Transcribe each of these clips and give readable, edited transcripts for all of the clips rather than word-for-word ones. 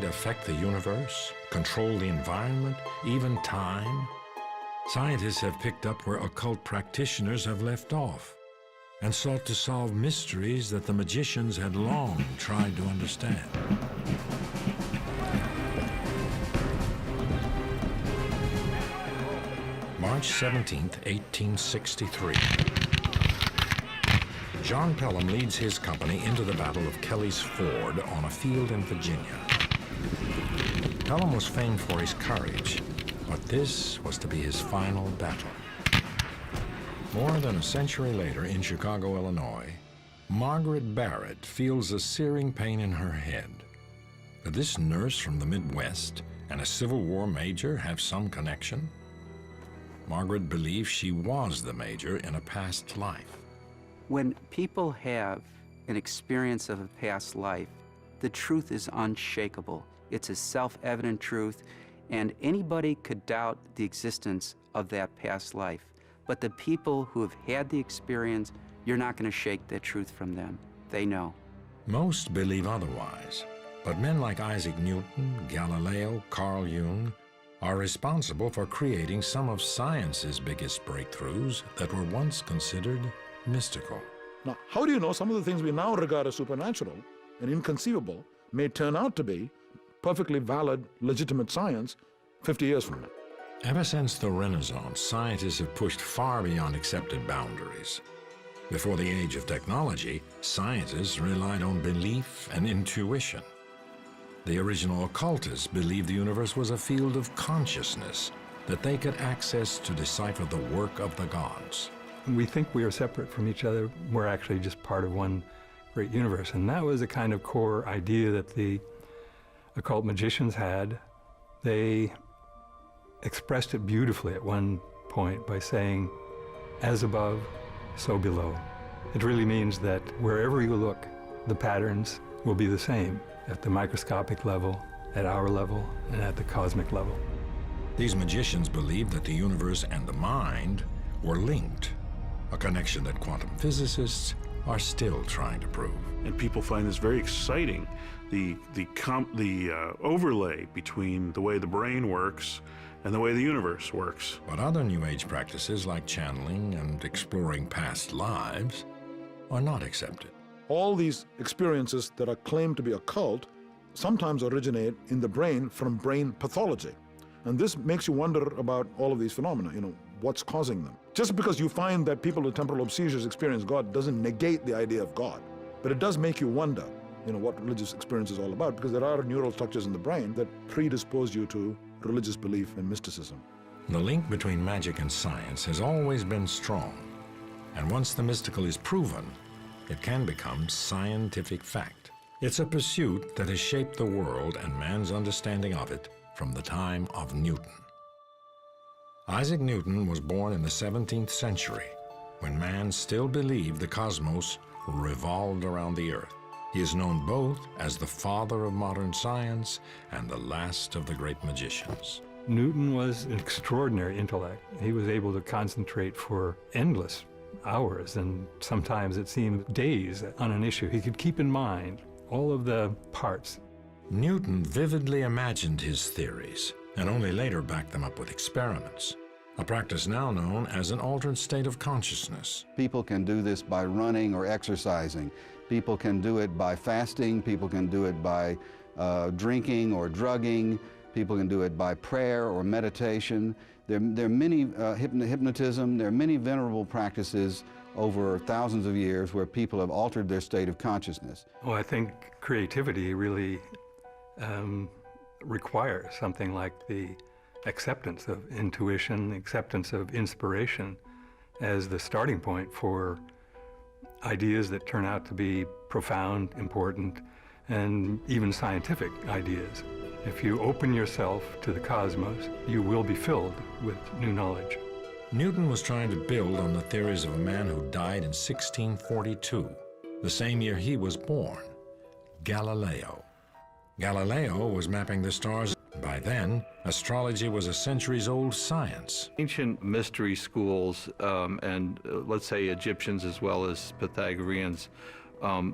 Affect the universe, control the environment, even time? Scientists have picked up where occult practitioners have left off and sought to solve mysteries that the magicians had long tried to understand. March 17th, 1863. John Pelham leads his company into the Battle of Kelly's Ford on a field in Virginia. Pelham was famed for his courage, but this was to be his final battle. More than a century later in Chicago, Illinois, Margaret Barrett feels a searing pain in her head. Could this nurse from the Midwest and a Civil War major have some connection? Margaret believes she was the major in a past life. When people have an experience of a past life, the truth is unshakable. It's a self-evident truth, and anybody could doubt the existence of that past life. But the people who have had the experience, you're not going to shake that truth from them. They know. Most believe otherwise, but men like Isaac Newton, Galileo, Carl Jung are responsible for creating some of science's biggest breakthroughs that were once considered mystical. Now, how do you know some of the things we now regard as supernatural and inconceivable may turn out to be perfectly valid, legitimate science 50 years from now? Ever since the Renaissance, scientists have pushed far beyond accepted boundaries. Before the age of technology, scientists relied on belief and intuition. The original occultists believed the universe was a field of consciousness that they could access to decipher the work of the gods. We think we are separate from each other. We're actually just part of one great universe. And that was a kind of core idea that the occult magicians had. They expressed it beautifully at one point by saying, as above, so below. It really means that wherever you look, the patterns will be the same at the microscopic level, at our level, and at the cosmic level. These magicians believed that the universe and the mind were linked, a connection that quantum physicists are still trying to prove. And people find this very exciting, the overlay between the way the brain works and the way the universe works. But other New Age practices like channeling and exploring past lives are not accepted. All these experiences that are claimed to be occult sometimes originate in the brain from brain pathology. And this makes you wonder about all of these phenomena, what's causing them. Just because you find that people with temporal lobe seizures experience God doesn't negate the idea of God. But it does make you wonder, what religious experience is all about, because there are neural structures in the brain that predispose you to religious belief and mysticism. The link between magic and science has always been strong. And once the mystical is proven, it can become scientific fact. It's a pursuit that has shaped the world and man's understanding of it from the time of Newton. Isaac Newton was born in the 17th century, when man still believed the cosmos revolved around the earth. He is known both as the father of modern science and the last of the great magicians. Newton was an extraordinary intellect. He was able to concentrate for endless hours, and sometimes it seemed days on an issue. He could keep in mind all of the parts. Newton vividly imagined his theories and only later backed them up with experiments, a practice now known as an altered state of consciousness. People can do this by running or exercising. People can do it by fasting. People can do it by drinking or drugging. People can do it by prayer or meditation. There are many, hypnotism, there are many venerable practices over thousands of years where people have altered their state of consciousness. Well, I think creativity really requires something like the acceptance of intuition, acceptance of inspiration as the starting point for ideas that turn out to be profound, important, and even scientific ideas. If you open yourself to the cosmos, you will be filled with new knowledge. Newton was trying to build on the theories of a man who died in 1642, the same year he was born, Galileo. Galileo was mapping the stars. By then, astrology was a centuries-old science. Ancient mystery schools, and let's say Egyptians as well as Pythagoreans,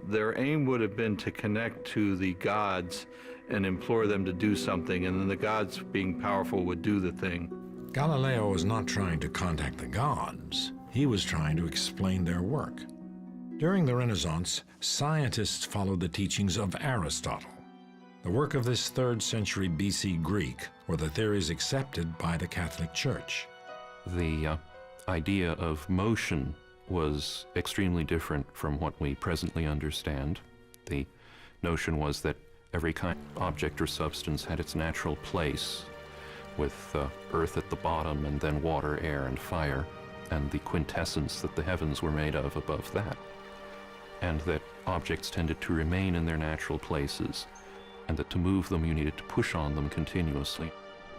their aim would have been to connect to the gods and implore them to do something, and then the gods, being powerful, would do the thing. Galileo was not trying to contact the gods. He was trying to explain their work. During the Renaissance, scientists followed the teachings of Aristotle. The work of this 3rd century BC Greek were the theories accepted by the Catholic Church. The idea of motion was extremely different from what we presently understand. The notion was that every kind of object or substance had its natural place, with earth at the bottom and then water, air, and fire, and the quintessence that the heavens were made of above that, and that objects tended to remain in their natural places, and that to move them you needed to push on them continuously.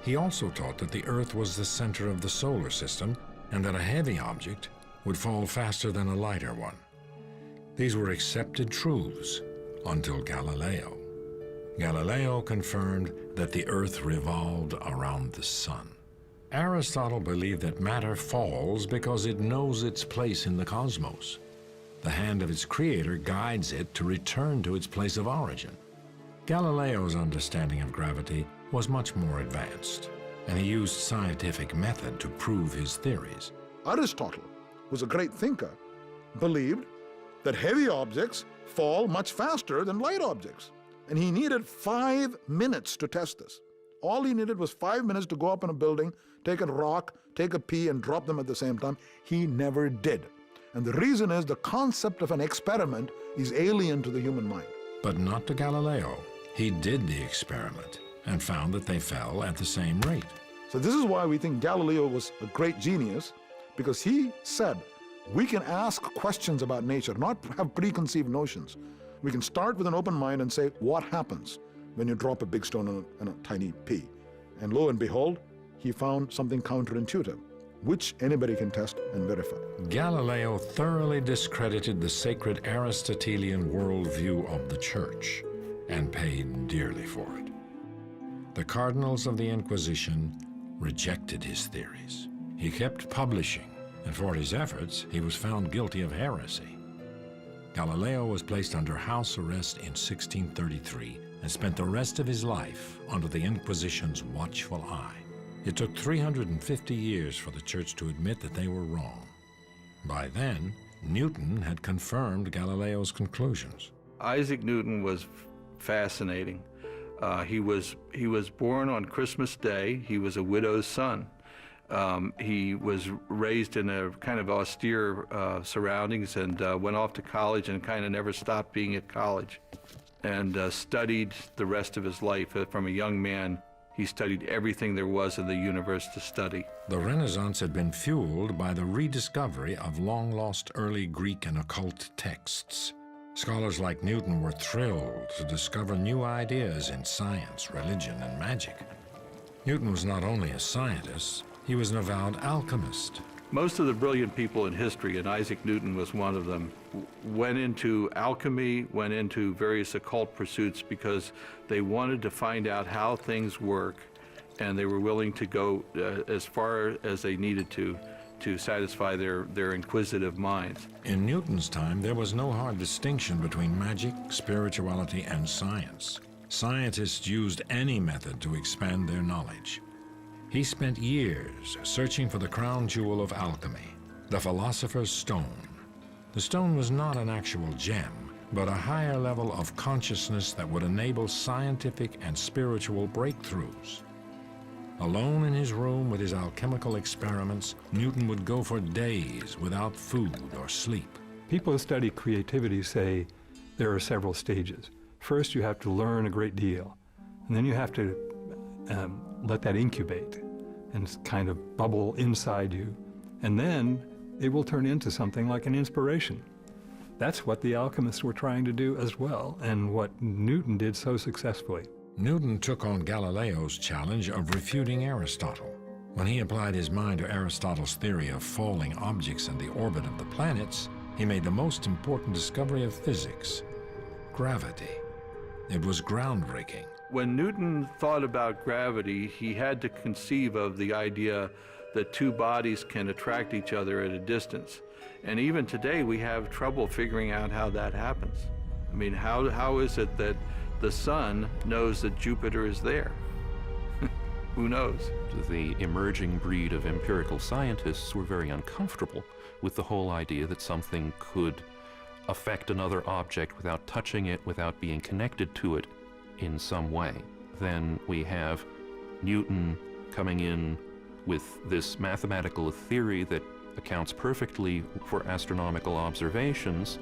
He also taught that the Earth was the center of the solar system and that a heavy object would fall faster than a lighter one. These were accepted truths until Galileo. Galileo confirmed that the Earth revolved around the sun. Aristotle believed that matter falls because it knows its place in the cosmos. The hand of its creator guides it to return to its place of origin. Galileo's understanding of gravity was much more advanced, and he used scientific method to prove his theories. Aristotle, who was a great thinker, believed that heavy objects fall much faster than light objects. And he needed 5 minutes to test this. All he needed was 5 minutes to go up in a building, take a rock, take a pea, and drop them at the same time. He never did. And the reason is the concept of an experiment is alien to the human mind. But not to Galileo. He did the experiment and found that they fell at the same rate. So this is why we think Galileo was a great genius, because he said, we can ask questions about nature, not have preconceived notions. We can start with an open mind and say, what happens when you drop a big stone on a tiny pea? And lo and behold, he found something counterintuitive, which anybody can test and verify. Galileo thoroughly discredited the sacred Aristotelian worldview of the Church and paid dearly for it. The cardinals of the Inquisition rejected his theories. He kept publishing, and for his efforts, he was found guilty of heresy. Galileo was placed under house arrest in 1633 and spent the rest of his life under the Inquisition's watchful eye. It took 350 years for the Church to admit that they were wrong. By then, Newton had confirmed Galileo's conclusions. Isaac Newton was fascinating. He was born on Christmas Day. He was a widow's son. He was raised in a kind of austere surroundings and went off to college and kind of never stopped being at college, and studied the rest of his life. From a young man, he studied everything there was in the universe to study. The Renaissance had been fueled by the rediscovery of long-lost early Greek and occult texts. Scholars like Newton were thrilled to discover new ideas in science, religion, and magic. Newton was not only a scientist, he was an avowed alchemist. Most of the brilliant people in history, and Isaac Newton was one of them, went into alchemy, went into various occult pursuits because they wanted to find out how things work, and they were willing to go as far as they needed to satisfy their inquisitive minds. In Newton's time, there was no hard distinction between magic, spirituality, and science. Scientists used any method to expand their knowledge. He spent years searching for the crown jewel of alchemy, the philosopher's stone. The stone was not an actual gem, but a higher level of consciousness that would enable scientific and spiritual breakthroughs. Alone in his room with his alchemical experiments, Newton would go for days without food or sleep. People who study creativity say there are several stages. First, you have to learn a great deal, and then you have to let that incubate and kind of bubble inside you, and then it will turn into something like an inspiration. That's what the alchemists were trying to do as well, and what Newton did so successfully. Newton took on Galileo's challenge of refuting Aristotle. When he applied his mind to Aristotle's theory of falling objects in the orbit of the planets, he made the most important discovery of physics, gravity. It was groundbreaking. When Newton thought about gravity, he had to conceive of the idea that two bodies can attract each other at a distance. And even today, we have trouble figuring out how that happens. I mean, how is it that the sun knows that Jupiter is there? Who knows? The emerging breed of empirical scientists were very uncomfortable with the whole idea that something could affect another object without touching it, without being connected to it in some way. Then we have Newton coming in with this mathematical theory that accounts perfectly for astronomical observations,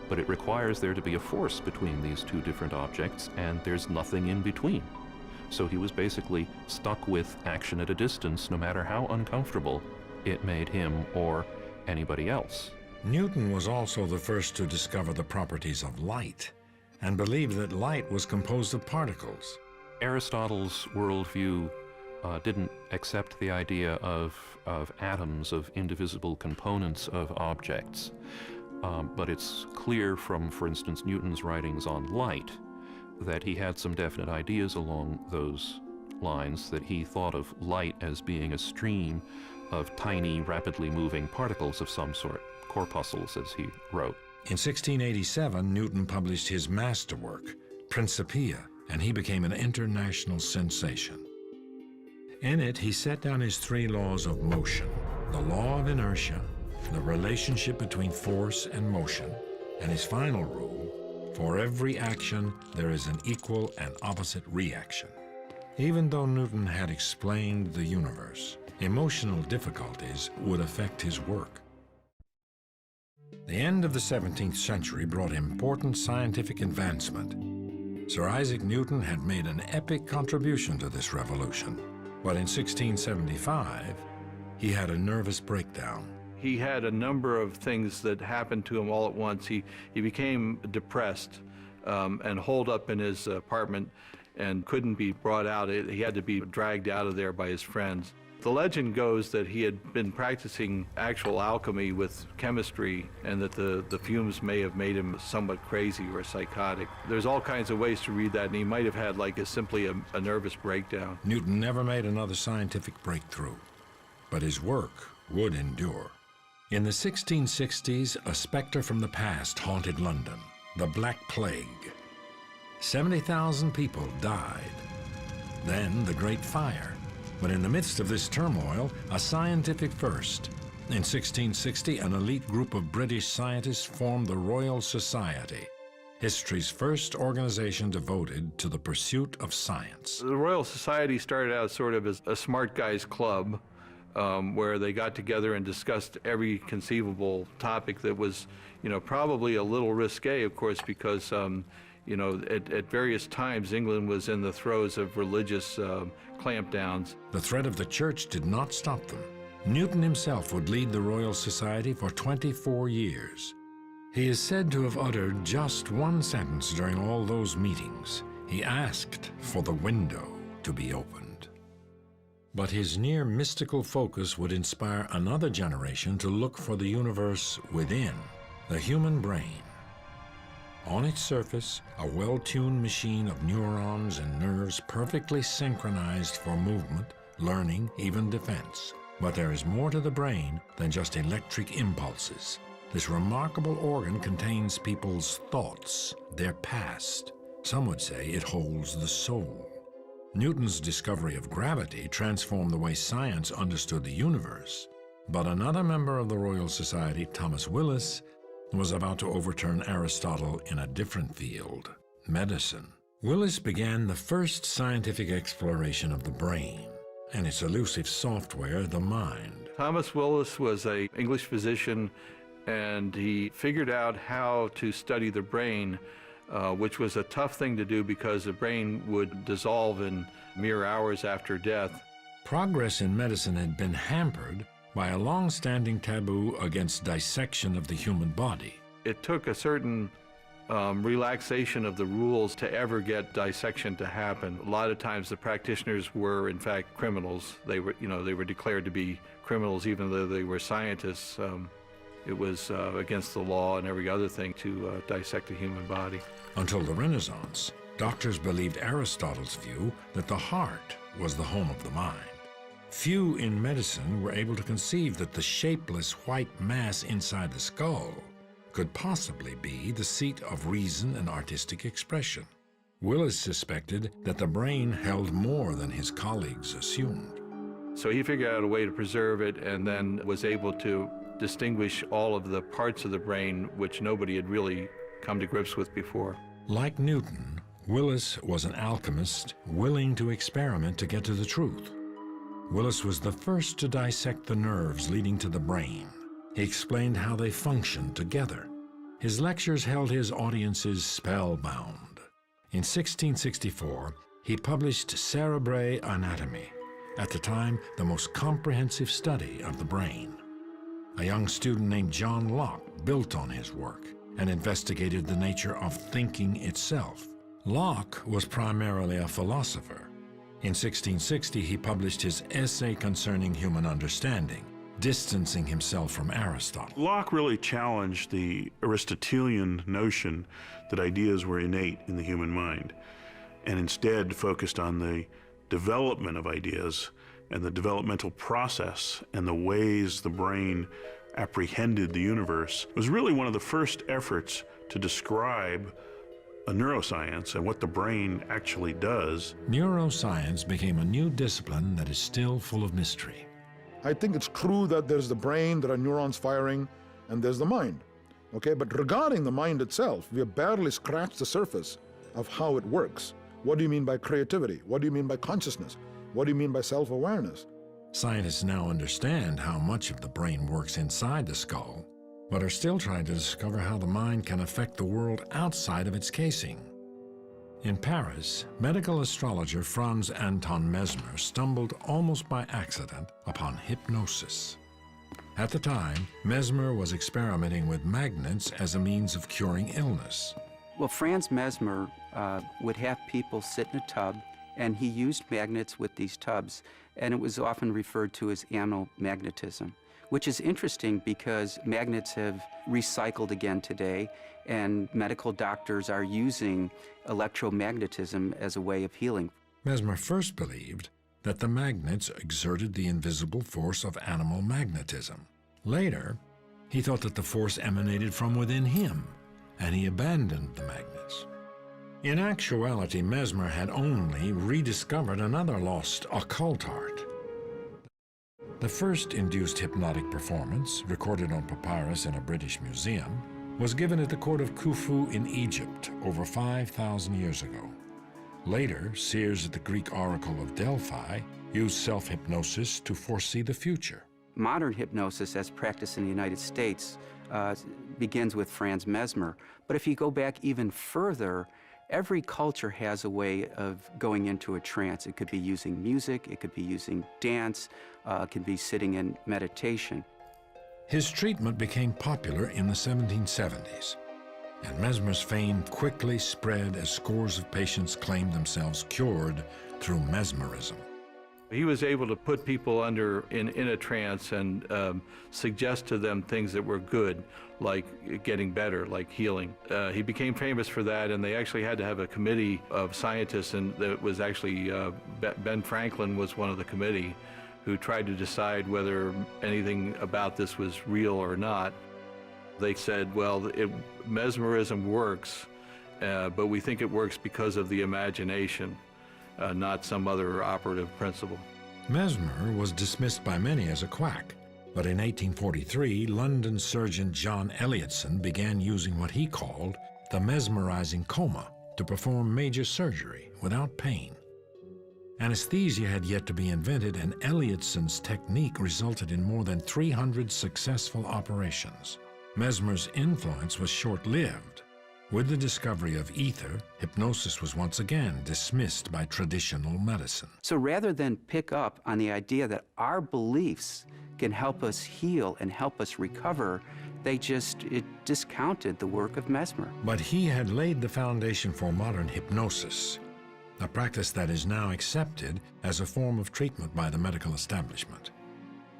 but it requires there to be a force between these two different objects, and there's nothing in between. So he was basically stuck with action at a distance, no matter how uncomfortable it made him or anybody else. Newton was also the first to discover the properties of light and believed that light was composed of particles. Aristotle's worldview didn't accept the idea of atoms, of indivisible components of objects. But it's clear from, for instance, Newton's writings on light that he had some definite ideas along those lines, that he thought of light as being a stream of tiny, rapidly moving particles of some sort, corpuscles, as he wrote. In 1687, Newton published his masterwork, Principia, and he became an international sensation. In it, he set down his three laws of motion: the law of inertia, the relationship between force and motion, and his final rule: for every action, there is an equal and opposite reaction. Even though Newton had explained the universe, emotional difficulties would affect his work. The end of the 17th century brought important scientific advancement. Sir Isaac Newton had made an epic contribution to this revolution, but in 1675, he had a nervous breakdown. He had a number of things that happened to him all at once. He became depressed and holed up in his apartment and couldn't be brought out. He had to be dragged out of there by his friends. The legend goes that he had been practicing actual alchemy with chemistry, and that the fumes may have made him somewhat crazy or psychotic. There's all kinds of ways to read that, and he might have had simply a nervous breakdown. Newton never made another scientific breakthrough, but his work would endure. In the 1660s, a specter from the past haunted London, the Black Plague. 70,000 people died. Then the Great Fire. But in the midst of this turmoil, a scientific first. In 1660, an elite group of British scientists formed the Royal Society, history's first organization devoted to the pursuit of science. The Royal Society started out sort of as a smart guys club, where they got together and discussed every conceivable topic that was, probably a little risque, of course, because at various times, England was in the throes of religious clampdowns. The threat of the church did not stop them. Newton himself would lead the Royal Society for 24 years. He is said to have uttered just one sentence during all those meetings. He asked for the window to be opened. But his near mystical focus would inspire another generation to look for the universe within, the human brain. On its surface, a well-tuned machine of neurons and nerves perfectly synchronized for movement, learning, even defense. But there is more to the brain than just electric impulses. This remarkable organ contains people's thoughts, their past. Some would say it holds the soul. Newton's discovery of gravity transformed the way science understood the universe. But another member of the Royal Society, Thomas Willis, was about to overturn Aristotle in a different field, medicine. Willis began the first scientific exploration of the brain and its elusive software, the mind. Thomas Willis was an English physician, and he figured out how to study the brain, which was a tough thing to do because the brain would dissolve in mere hours after death. Progress in medicine had been hampered by a long-standing taboo against dissection of the human body. It took a certain relaxation of the rules to ever get dissection to happen. A lot of times the practitioners were, in fact, criminals. They were declared to be criminals even though they were scientists. It was against the law and every other thing to dissect the human body. Until the Renaissance, doctors believed Aristotle's view that the heart was the home of the mind. Few in medicine were able to conceive that the shapeless white mass inside the skull could possibly be the seat of reason and artistic expression. Willis suspected that the brain held more than his colleagues assumed. So he figured out a way to preserve it and then was able to distinguish all of the parts of the brain which nobody had really come to grips with before. Like Newton, Willis was an alchemist willing to experiment to get to the truth. Willis was the first to dissect the nerves leading to the brain. He explained how they functioned together. His lectures held his audiences spellbound. In 1664, he published Cerebrae Anatomy, at the time the most comprehensive study of the brain. A young student named John Locke built on his work and investigated the nature of thinking itself. Locke was primarily a philosopher. In 1660, he published his Essay Concerning Human Understanding, distancing himself from Aristotle. Locke really challenged the Aristotelian notion that ideas were innate in the human mind, and instead focused on the development of ideas and the developmental process and the ways the brain apprehended the universe. It was really one of the first efforts to describe a neuroscience and what the brain actually does. Neuroscience became a new discipline that is still full of mystery. I think it's true that there's the brain, there are neurons firing, and there's the mind. Okay, but regarding the mind itself, we have barely scratched the surface of how it works. What do you mean by creativity? What do you mean by consciousness? What do you mean by self-awareness? Scientists now understand how much of the brain works inside the skull, but are still trying to discover how the mind can affect the world outside of its casing. In Paris, medical astrologer Franz Anton Mesmer stumbled almost by accident upon hypnosis. At the time, Mesmer was experimenting with magnets as a means of curing illness. Well, Franz Mesmer would have people sit in a tub, and he used magnets with these tubs, and it was often referred to as anomagnetism, which is interesting because magnets have recycled again today, and medical doctors are using electromagnetism as a way of healing. Mesmer first believed that the magnets exerted the invisible force of animal magnetism. Later, he thought that the force emanated from within him, and he abandoned the magnets. In actuality, Mesmer had only rediscovered another lost occult art. The first induced hypnotic performance, recorded on papyrus in a British museum, was given at the court of Khufu in Egypt over 5,000 years ago. Later, seers at the Greek oracle of Delphi used self-hypnosis to foresee the future. Modern hypnosis, as practiced in the United States, begins with Franz Mesmer. But if you go back even further, every culture has a way of going into a trance. It could be using music, it could be using dance, it could be sitting in meditation. His treatment became popular in the 1770s, and Mesmer's fame quickly spread as scores of patients claimed themselves cured through mesmerism. He was able to put people in a trance and suggest to them things that were good, like getting better, like healing. He became famous for that, and they actually had to have a committee of scientists, and that was actually Ben Franklin was one of the committee who tried to decide whether anything about this was real or not. They said, well, mesmerism works, but we think it works because of the imagination, not some other operative principle. Mesmer was dismissed by many as a quack, but in 1843, London surgeon John Elliotson began using what he called the mesmerizing coma to perform major surgery without pain. Anesthesia had yet to be invented, and Elliotson's technique resulted in more than 300 successful operations. Mesmer's influence was short-lived. With the discovery of ether, hypnosis was once again dismissed by traditional medicine. So rather than pick up on the idea that our beliefs can help us heal and help us recover, it discounted the work of Mesmer. But he had laid the foundation for modern hypnosis, a practice that is now accepted as a form of treatment by the medical establishment.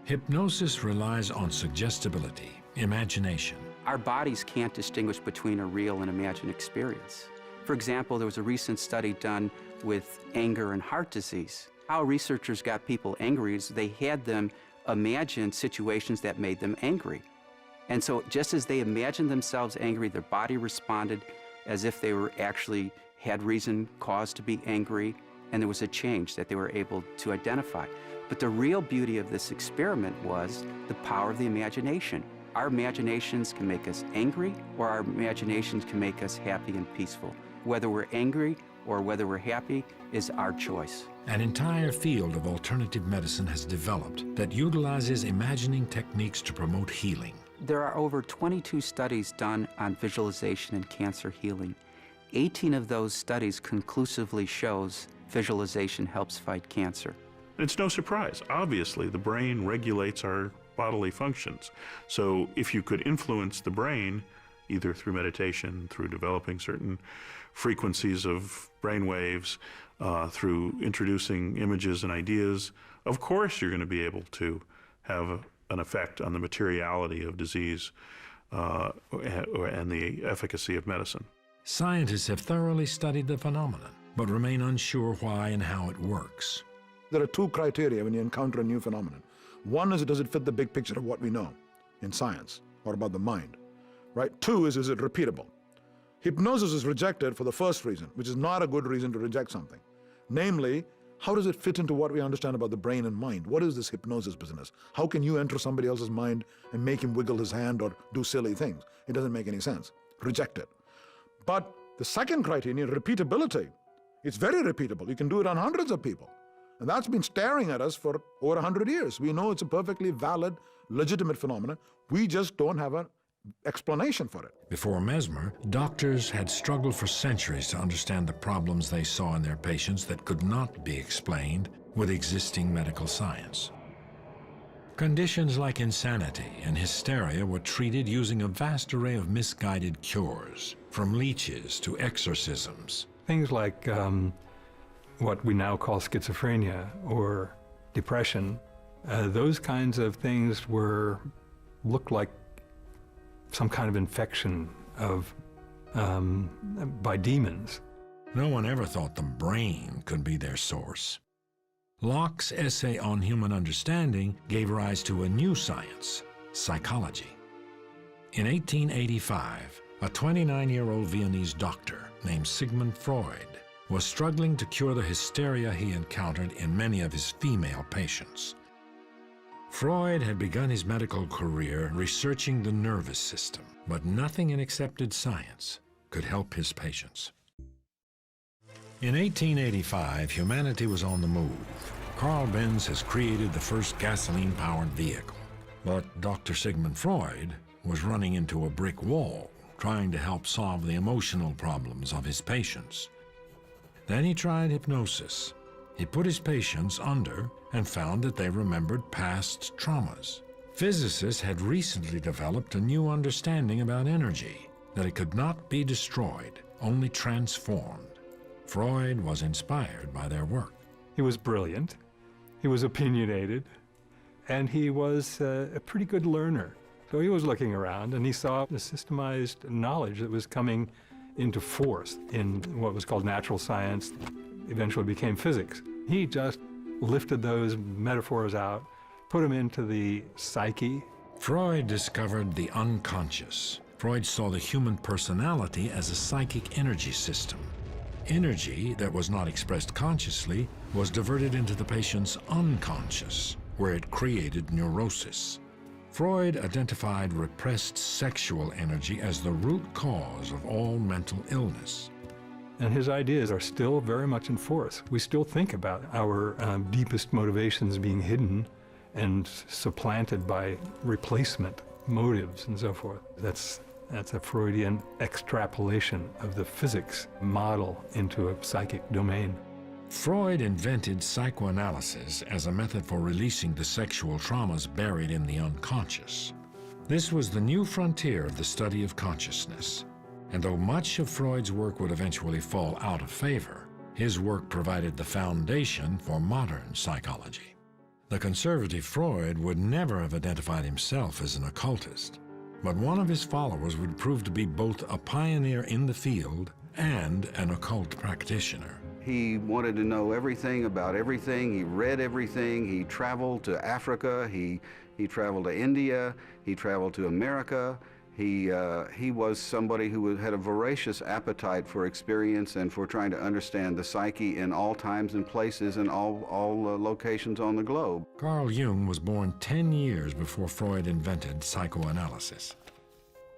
Hypnosis relies on suggestibility, imagination. Our bodies can't distinguish between a real and imagined experience. For example, there was a recent study done with anger and heart disease. How researchers got people angry is they had them imagine situations that made them angry. And so just as they imagined themselves angry, their body responded as if they were actually had reason, cause to be angry, and there was a change that they were able to identify. But the real beauty of this experiment was the power of the imagination. Our imaginations can make us angry, or our imaginations can make us happy and peaceful. Whether we're angry or whether we're happy is our choice. An entire field of alternative medicine has developed that utilizes imagining techniques to promote healing. There are over 22 studies done on visualization and cancer healing. 18 of those studies conclusively shows visualization helps fight cancer. It's no surprise. Obviously, the brain regulates our bodily functions. So if you could influence the brain, either through meditation, through developing certain frequencies of brain waves, through introducing images and ideas, of course you're going to be able to have an effect on the materiality of disease and the efficacy of medicine. Scientists have thoroughly studied the phenomenon, but remain unsure why and how it works. There are two criteria when you encounter a new phenomenon. One is, does it fit the big picture of what we know in science or about the mind, right? Two is it repeatable? Hypnosis is rejected for the first reason, which is not a good reason to reject something. Namely, how does it fit into what we understand about the brain and mind? What is this hypnosis business? How can you enter somebody else's mind and make him wiggle his hand or do silly things? It doesn't make any sense. Reject it. But the second criterion, repeatability. It's very repeatable. You can do it on hundreds of people. And that's been staring at us for over 100 years. We know it's a perfectly valid, legitimate phenomenon. We just don't have an explanation for it. Before Mesmer, doctors had struggled for centuries to understand the problems they saw in their patients that could not be explained with existing medical science. Conditions like insanity and hysteria were treated using a vast array of misguided cures, from leeches to exorcisms. Things like what we now call schizophrenia or depression, those kinds of things looked like some kind of infection by demons. No one ever thought the brain could be their source. Locke's essay on human understanding gave rise to a new science, psychology. In 1885, a 29-year-old Viennese doctor named Sigmund Freud was struggling to cure the hysteria he encountered in many of his female patients. Freud had begun his medical career researching the nervous system, but nothing in accepted science could help his patients. In 1885, humanity was on the move. Carl Benz has created the first gasoline-powered vehicle. But Dr. Sigmund Freud was running into a brick wall, trying to help solve the emotional problems of his patients. Then he tried hypnosis. He put his patients under and found that they remembered past traumas. Physicists had recently developed a new understanding about energy, that it could not be destroyed, only transformed. Freud was inspired by their work. He was brilliant, he was opinionated, and he was a pretty good learner. So he was looking around and he saw the systemized knowledge that was coming into force in what was called natural science, eventually became physics. He just lifted those metaphors out, put them into the psyche. Freud discovered the unconscious. Freud saw the human personality as a psychic energy system. Energy that was not expressed consciously was diverted into the patient's unconscious, where it created neurosis. Freud identified repressed sexual energy as the root cause of all mental illness. And his ideas are still very much in force. We still think about our deepest motivations being hidden and supplanted by replacement motives and so forth. That's a Freudian extrapolation of the physics model into a psychic domain. Freud invented psychoanalysis as a method for releasing the sexual traumas buried in the unconscious. This was the new frontier of the study of consciousness. And though much of Freud's work would eventually fall out of favor, his work provided the foundation for modern psychology. The conservative Freud would never have identified himself as an occultist. But one of his followers would prove to be both a pioneer in the field and an occult practitioner. He wanted to know everything about everything. He read everything. He traveled to Africa. He traveled to India. He traveled to America. He was somebody who had a voracious appetite for experience and for trying to understand the psyche in all times and places and all locations on the globe. Carl Jung was born 10 years before Freud invented psychoanalysis.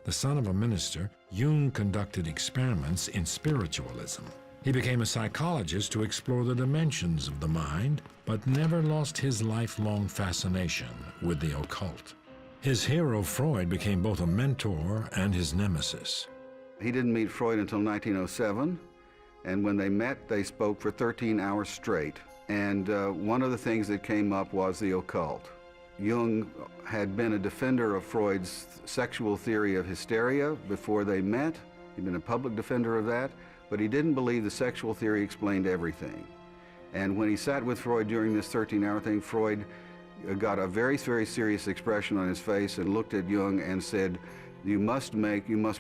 The son of a minister, Jung conducted experiments in spiritualism. He became a psychologist to explore the dimensions of the mind, but never lost his lifelong fascination with the occult. His hero, Freud, became both a mentor and his nemesis. He didn't meet Freud until 1907, and when they met, they spoke for 13 hours straight. And one of the things that came up was the occult. Jung had been a defender of Freud's sexual theory of hysteria before they met. He'd been a public defender of that, but he didn't believe the sexual theory explained everything. And when he sat with Freud during this 13-hour thing, Freud got a very, very serious expression on his face and looked at Jung and said, you must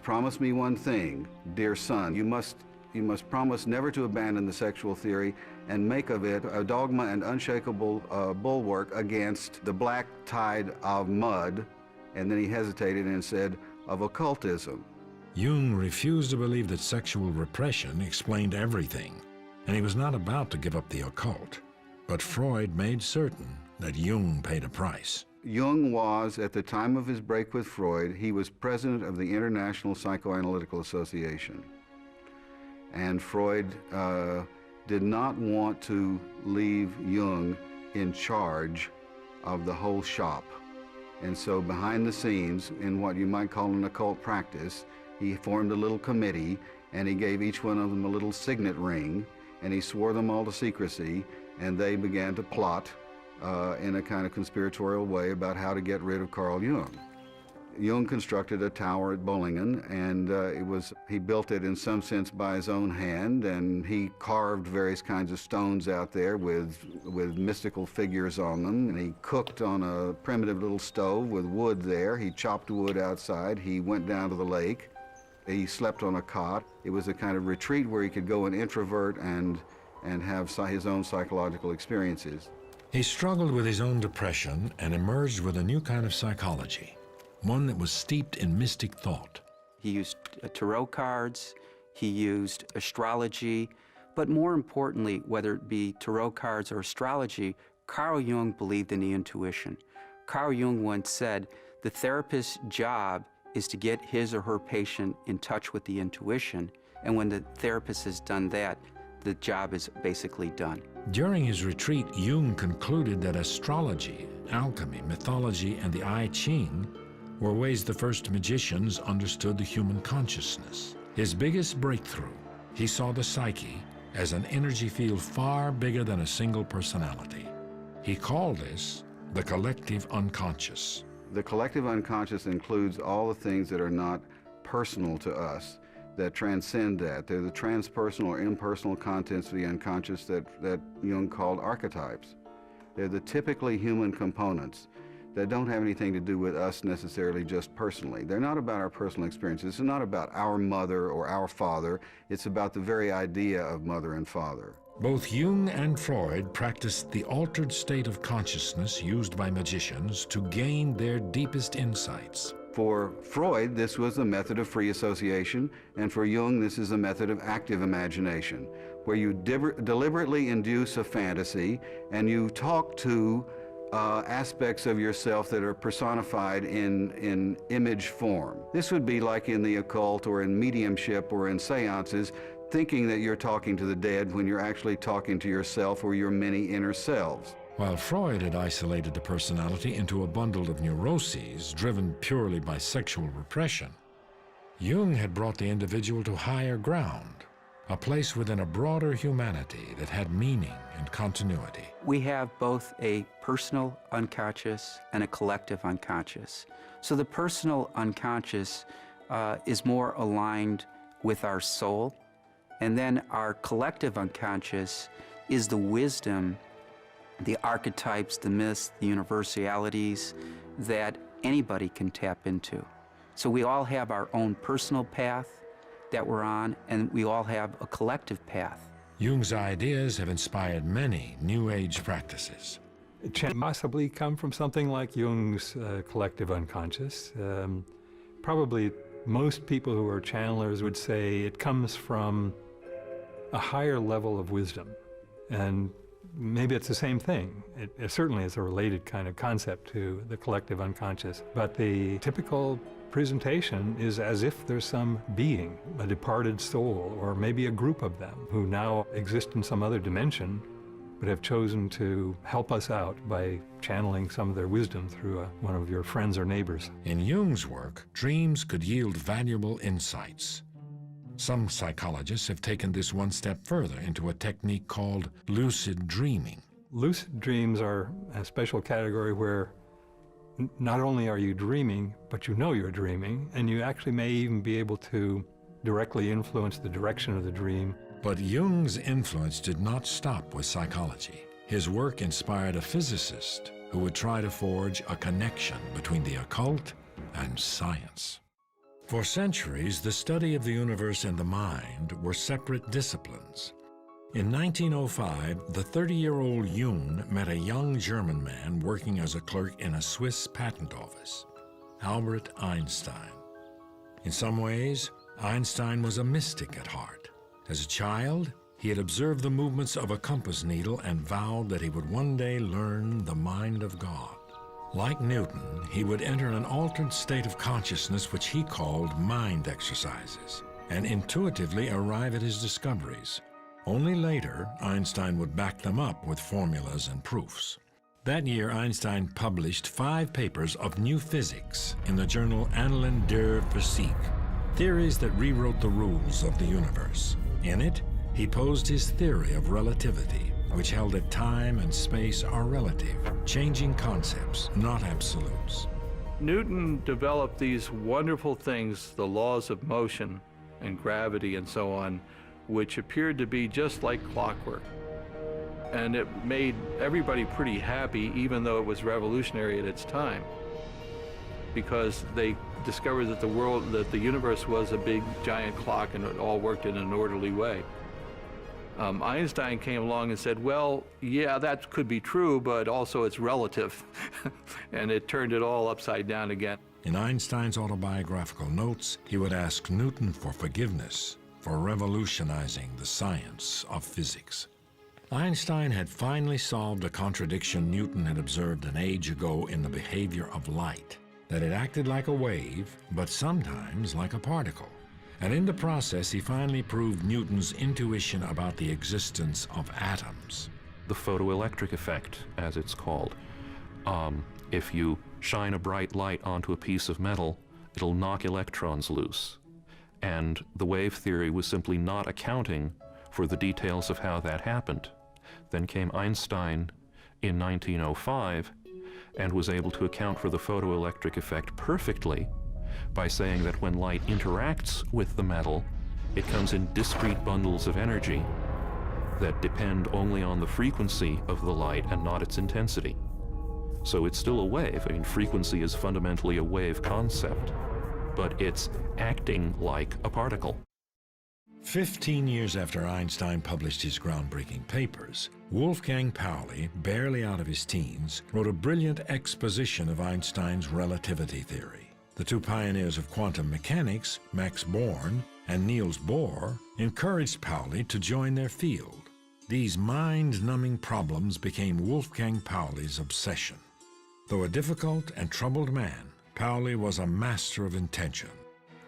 promise me one thing, dear son. You must promise never to abandon the sexual theory and make of it a dogma and unshakable bulwark against the black tide of mud. And then he hesitated and said, of occultism. Jung refused to believe that sexual repression explained everything, and he was not about to give up the occult. But Freud made certain that Jung paid a price. Jung was, at the time of his break with Freud, he was president of the International Psychoanalytical Association. And Freud did not want to leave Jung in charge of the whole shop. And so behind the scenes, in what you might call an occult practice, he formed a little committee, and he gave each one of them a little signet ring, and he swore them all to secrecy, and they began to plot in a kind of conspiratorial way about how to get rid of Carl Jung. Jung constructed a tower at Bollingen, and he built it in some sense by his own hand, and he carved various kinds of stones out there with mystical figures on them, and he cooked on a primitive little stove with wood there. He chopped wood outside. He went down to the lake. He slept on a cot. It was a kind of retreat where he could go and introvert and have his own psychological experiences. He struggled with his own depression and emerged with a new kind of psychology, one that was steeped in mystic thought. He used tarot cards, he used astrology, but more importantly, whether it be tarot cards or astrology, Carl Jung believed in the intuition. Carl Jung once said, the therapist's job is to get his or her patient in touch with the intuition, and when the therapist has done that, the job is basically done. During his retreat, Jung concluded that astrology, alchemy, mythology, and the I Ching were ways the first magicians understood the human consciousness. His biggest breakthrough, he saw the psyche as an energy field far bigger than a single personality. He called this the collective unconscious. The collective unconscious includes all the things that are not personal to us, that transcend that. They're the transpersonal or impersonal contents of the unconscious that Jung called archetypes. They're the typically human components that don't have anything to do with us necessarily just personally. They're not about our personal experiences. It's not about our mother or our father. It's about the very idea of mother and father. Both Jung and Freud practiced the altered state of consciousness used by magicians to gain their deepest insights. For Freud, this was a method of free association, and for Jung, this is a method of active imagination, where you deliberately induce a fantasy and you talk to aspects of yourself that are personified in image form. This would be like in the occult or in mediumship or in seances, thinking that you're talking to the dead when you're actually talking to yourself or your many inner selves. While Freud had isolated the personality into a bundle of neuroses driven purely by sexual repression, Jung had brought the individual to higher ground, a place within a broader humanity that had meaning and continuity. We have both a personal unconscious and a collective unconscious. So the personal unconscious is more aligned with our soul, and then our collective unconscious is the wisdom, the archetypes, the myths, the universalities that anybody can tap into. So we all have our own personal path that we're on, and we all have a collective path. Jung's ideas have inspired many New Age practices. It can possibly come from something like Jung's collective unconscious. Probably most people who are channelers would say it comes from a higher level of wisdom. And maybe it's the same thing. It certainly is a related kind of concept to the collective unconscious. But the typical presentation is as if there's some being, a departed soul, or maybe a group of them who now exist in some other dimension, but have chosen to help us out by channeling some of their wisdom through one of your friends or neighbors. In Jung's work, dreams could yield valuable insights. Some psychologists have taken this one step further into a technique called lucid dreaming. Lucid dreams are a special category where not only are you dreaming, but you know you're dreaming, and you actually may even be able to directly influence the direction of the dream. But Jung's influence did not stop with psychology. His work inspired a physicist who would try to forge a connection between the occult and science. For centuries, the study of the universe and the mind were separate disciplines. In 1905, the 30-year-old Jung met a young German man working as a clerk in a Swiss patent office, Albert Einstein. In some ways, Einstein was a mystic at heart. As a child, he had observed the movements of a compass needle and vowed that he would one day learn the mind of God. Like Newton, he would enter an altered state of consciousness which he called mind exercises, and intuitively arrive at his discoveries. Only later, Einstein would back them up with formulas and proofs. That year, Einstein published 5 papers of new physics in the journal Annalen der Physik, theories that rewrote the rules of the universe. In it, he posed his theory of relativity, which held that time and space are relative, changing concepts, not absolutes. Newton developed these wonderful things, the laws of motion and gravity and so on, which appeared to be just like clockwork. And it made everybody pretty happy, even though it was revolutionary at its time, because they discovered that the universe was a big giant clock and it all worked in an orderly way. Einstein came along and said, well, yeah, that could be true, but also it's relative. And it turned it all upside down again. In Einstein's autobiographical notes, he would ask Newton for forgiveness for revolutionizing the science of physics. Einstein had finally solved a contradiction Newton had observed an age ago in the behavior of light, that it acted like a wave, but sometimes like a particle. And in the process, he finally proved Newton's intuition about the existence of atoms. The photoelectric effect, as it's called. If you shine a bright light onto a piece of metal, it'll knock electrons loose. And the wave theory was simply not accounting for the details of how that happened. Then came Einstein in 1905 and was able to account for the photoelectric effect perfectly by saying that when light interacts with the metal, it comes in discrete bundles of energy that depend only on the frequency of the light and not its intensity. So it's still a wave. I mean, frequency is fundamentally a wave concept, but it's acting like a particle. 15 years after Einstein published his groundbreaking papers, Wolfgang Pauli, barely out of his teens, wrote a brilliant exposition of Einstein's relativity theory. The two pioneers of quantum mechanics, Max Born and Niels Bohr, encouraged Pauli to join their field. These mind-numbing problems became Wolfgang Pauli's obsession. Though a difficult and troubled man, Pauli was a master of intention.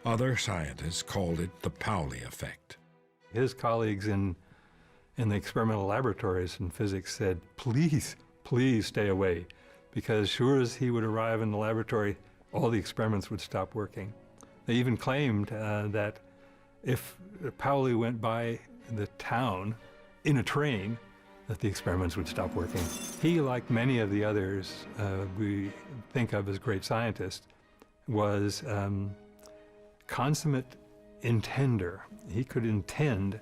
Other scientists called it the Pauli effect. His colleagues in the experimental laboratories in physics said, please, please stay away, because sure as he would arrive in the laboratory, all the experiments would stop working. They even claimed that if Pauli went by the town in a train, that the experiments would stop working. He, like many of the others we think of as great scientists, was consummate intender. He could intend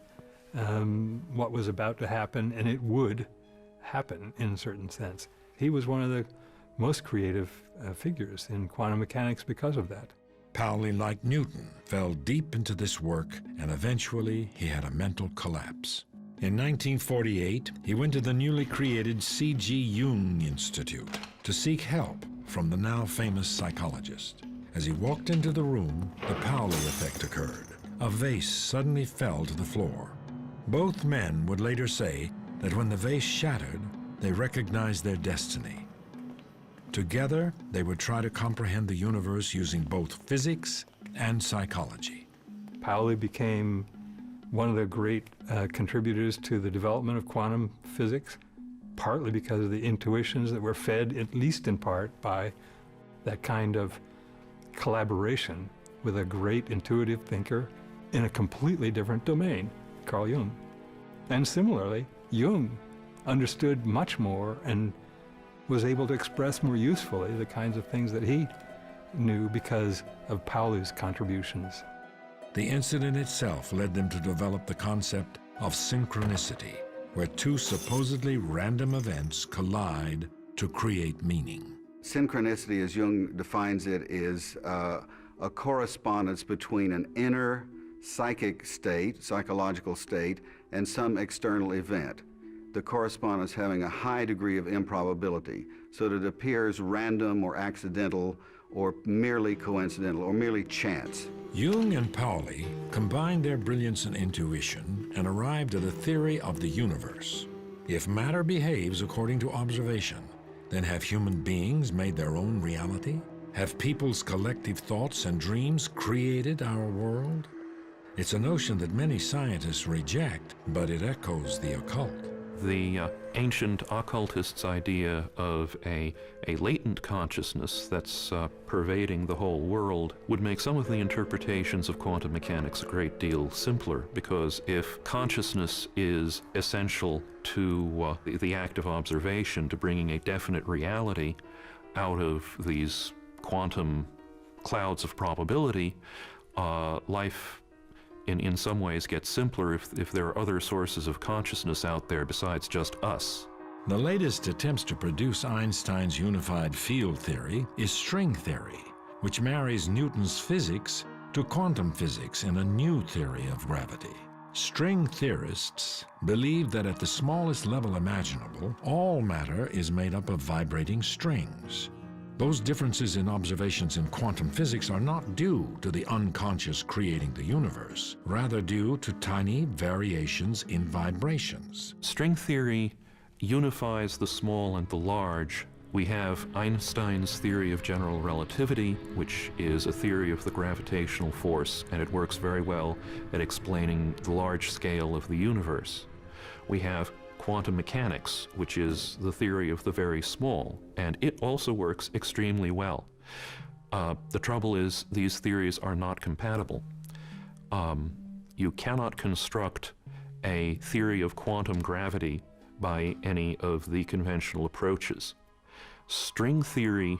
what was about to happen, and it would happen in a certain sense. He was one of the most creative figures in quantum mechanics because of that. Pauli, like Newton, fell deep into this work, and eventually he had a mental collapse. In 1948, he went to the newly created C.G. Jung Institute to seek help from the now famous psychologist. As he walked into the room, the Pauli effect occurred. A vase suddenly fell to the floor. Both men would later say that when the vase shattered, they recognized their destiny. Together, they would try to comprehend the universe using both physics and psychology. Pauli became one of the great contributors to the development of quantum physics, partly because of the intuitions that were fed, at least in part, by that kind of collaboration with a great intuitive thinker in a completely different domain, Carl Jung. And similarly, Jung understood much more and was able to express more usefully the kinds of things that he knew because of Pauli's contributions. The incident itself led them to develop the concept of synchronicity, where two supposedly random events collide to create meaning. Synchronicity, as Jung defines it, is a correspondence between an inner psychic state, psychological state, and some external event. The correspondence having a high degree of improbability, so that it appears random or accidental or merely coincidental or merely chance. Jung and Pauli combined their brilliance and intuition and arrived at a theory of the universe. If matter behaves according to observation, then have human beings made their own reality? Have people's collective thoughts and dreams created our world? It's a notion that many scientists reject, but it echoes the occult. The ancient occultists' idea of a latent consciousness that's pervading the whole world would make some of the interpretations of quantum mechanics a great deal simpler, because if consciousness is essential to the act of observation, to bringing a definite reality out of these quantum clouds of probability, life in some ways gets simpler if there are other sources of consciousness out there besides just us. The latest attempts to produce Einstein's unified field theory is string theory, which marries Newton's physics to quantum physics in a new theory of gravity. String theorists believe that at the smallest level imaginable, all matter is made up of vibrating strings. Those differences in observations in quantum physics are not due to the unconscious creating the universe, rather due to tiny variations in vibrations. String theory unifies the small and the large. We have Einstein's theory of general relativity, which is a theory of the gravitational force, and it works very well at explaining the large scale of the universe. We have quantum mechanics, which is the theory of the very small, and it also works extremely well. The trouble is these theories are not compatible. You cannot construct a theory of quantum gravity by any of the conventional approaches. String theory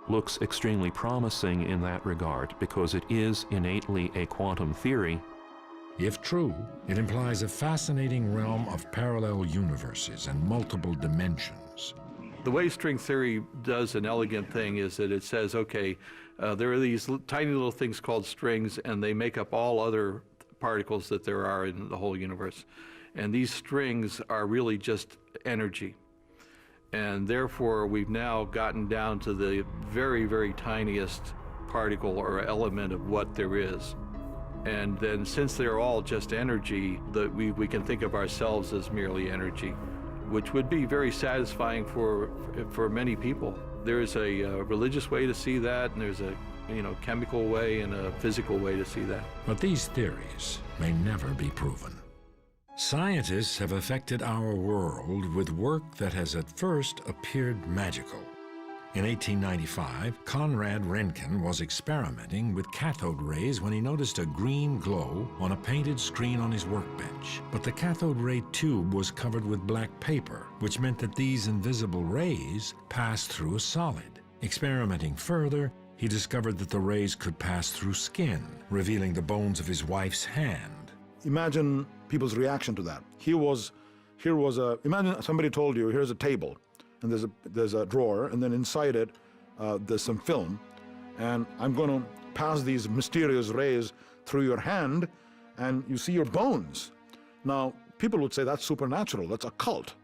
looks extremely promising in that regard because it is innately a quantum theory. If true, it implies a fascinating realm of parallel universes and multiple dimensions. The way string theory does an elegant thing is that it says, okay, there are these tiny little things called strings, and they make up all other particles that there are in the whole universe. And these strings are really just energy. And therefore, we've now gotten down to the very, very tiniest particle or element of what there is. And then since they're all just energy, we can think of ourselves as merely energy, which would be very satisfying for many people. There's a religious way to see that, and there's a chemical way and a physical way to see that. But these theories may never be proven. Scientists have affected our world with work that has at first appeared magical. In 1895, Conrad Röntgen was experimenting with cathode rays when he noticed a green glow on a painted screen on his workbench. But the cathode ray tube was covered with black paper, which meant that these invisible rays passed through a solid. Experimenting further, he discovered that the rays could pass through skin, revealing the bones of his wife's hand. Imagine people's reaction to that. Imagine somebody told you, here's a table, and there's a drawer, and then inside it, there's some film, and I'm going to pass these mysterious rays through your hand and you see your bones. Now, people would say that's supernatural, that's occult.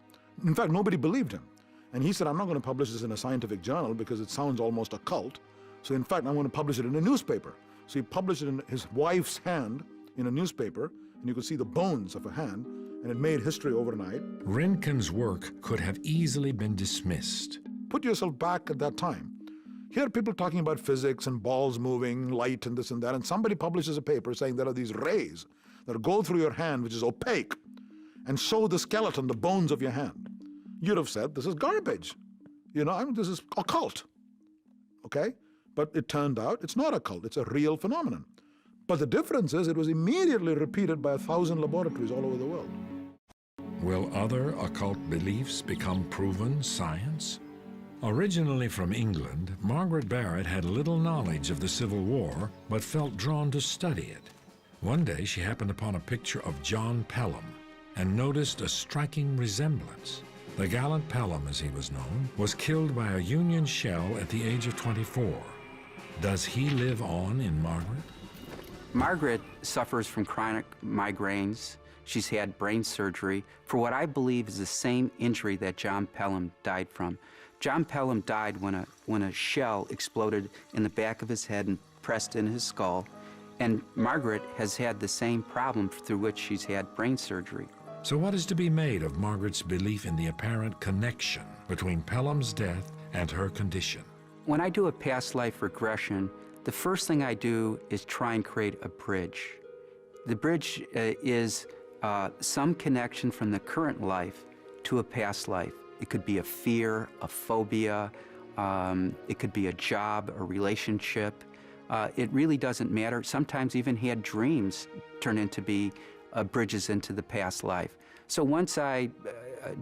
In fact, nobody believed him. And he said, I'm not going to publish this in a scientific journal because it sounds almost occult. So in fact, I'm going to publish it in a newspaper. So he published it in his wife's hand in a newspaper, and you could see the bones of a hand, and it made history overnight. Röntgen's work could have easily been dismissed. Put yourself back at that time. Here are people talking about physics and balls moving, light and this and that, and somebody publishes a paper saying there are these rays that go through your hand, which is opaque, and show the skeleton, the bones of your hand. You'd have said, this is garbage. You know, I mean, this is occult, okay? But it turned out it's not occult, it's a real phenomenon. But the difference is it was immediately repeated by 1,000 laboratories all over the world. Will other occult beliefs become proven science? Originally from England, Margaret Barrett had little knowledge of the Civil War, but felt drawn to study it. One day she happened upon a picture of John Pelham and noticed a striking resemblance. The gallant Pelham, as he was known, was killed by a Union shell at the age of 24. Does he live on in Margaret? Margaret suffers from chronic migraines. She's had brain surgery for what I believe is the same injury that John Pelham died from. John Pelham died when a shell exploded in the back of his head and pressed in his skull. And Margaret has had the same problem through which she's had brain surgery. So what is to be made of Margaret's belief in the apparent connection between Pelham's death and her condition? When I do a past life regression, the first thing I do is try and create a bridge. The bridge is some connection from the current life to a past life. It could be a fear, a phobia, it could be a job, a relationship. It really doesn't matter. Sometimes even had dreams turn into be bridges into the past life. So once I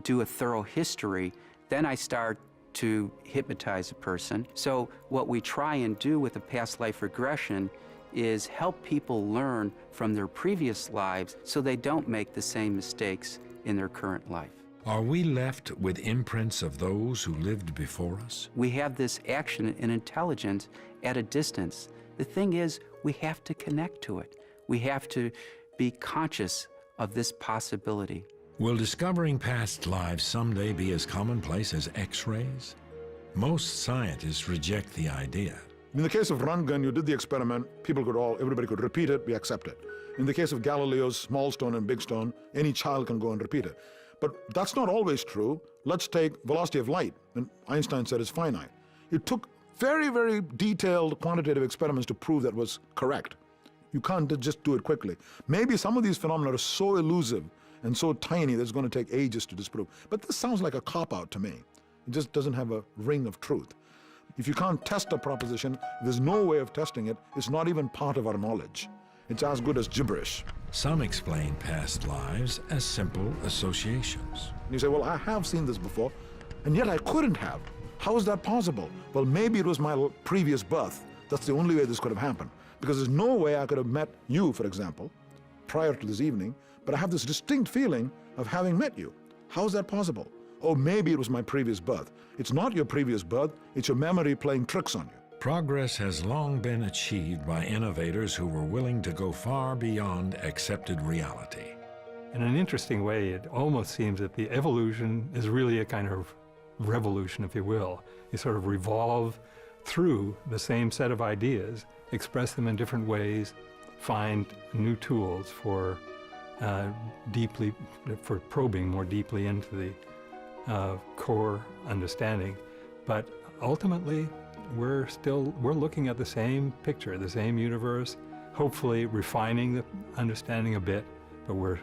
do a thorough history, then I start to hypnotize a person. So what we try and do with a past life regression is help people learn from their previous lives so they don't make the same mistakes in their current life. Are we left with imprints of those who lived before us? We have this action and intelligence at a distance. The thing is, we have to connect to it. We have to be conscious of this possibility. Will discovering past lives someday be as commonplace as X-rays? Most scientists reject the idea. In the case of Röntgen, you did the experiment, everybody could repeat it, we accept it. In the case of Galileo's small stone and big stone, any child can go and repeat it. But that's not always true. Let's take velocity of light, and Einstein said it's finite. It took very, very detailed quantitative experiments to prove that was correct. You can't just do it quickly. Maybe some of these phenomena are so elusive and so tiny that it's going to take ages to disprove. But this sounds like a cop-out to me. It just doesn't have a ring of truth. If you can't test a proposition, there's no way of testing it. It's not even part of our knowledge. It's as good as gibberish. Some explain past lives as simple associations. And you say, well, I have seen this before, and yet I couldn't have. How is that possible? Well, maybe it was my previous birth. That's the only way this could have happened. Because there's no way I could have met you, for example, prior to this evening, but I have this distinct feeling of having met you. How is that possible? Oh, maybe it was my previous birth. It's not your previous birth, it's your memory playing tricks on you. Progress has long been achieved by innovators who were willing to go far beyond accepted reality. In an interesting way, it almost seems that the evolution is really a kind of revolution, if you will. You sort of revolve through the same set of ideas, express them in different ways, find new tools for probing more deeply into the core understanding. But ultimately, we're looking at the same picture, the same universe, hopefully refining the understanding a bit, but we're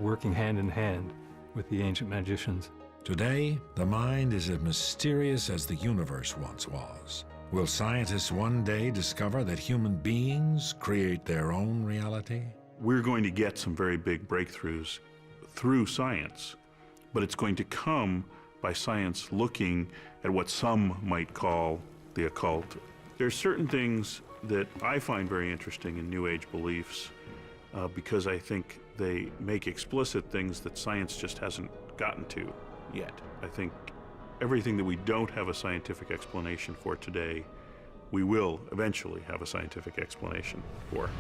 working hand in hand with the ancient magicians. Today, the mind is as mysterious as the universe once was. Will scientists one day discover that human beings create their own reality? We're going to get some very big breakthroughs through science, but it's going to come by science looking at what some might call the occult. There's certain things that I find very interesting in New Age beliefs because I think they make explicit things that science just hasn't gotten to yet. I think everything that we don't have a scientific explanation for today we will eventually have a scientific explanation for.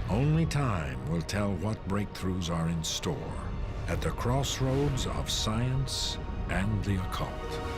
Only time will tell what breakthroughs are in store at the crossroads of science and the occult.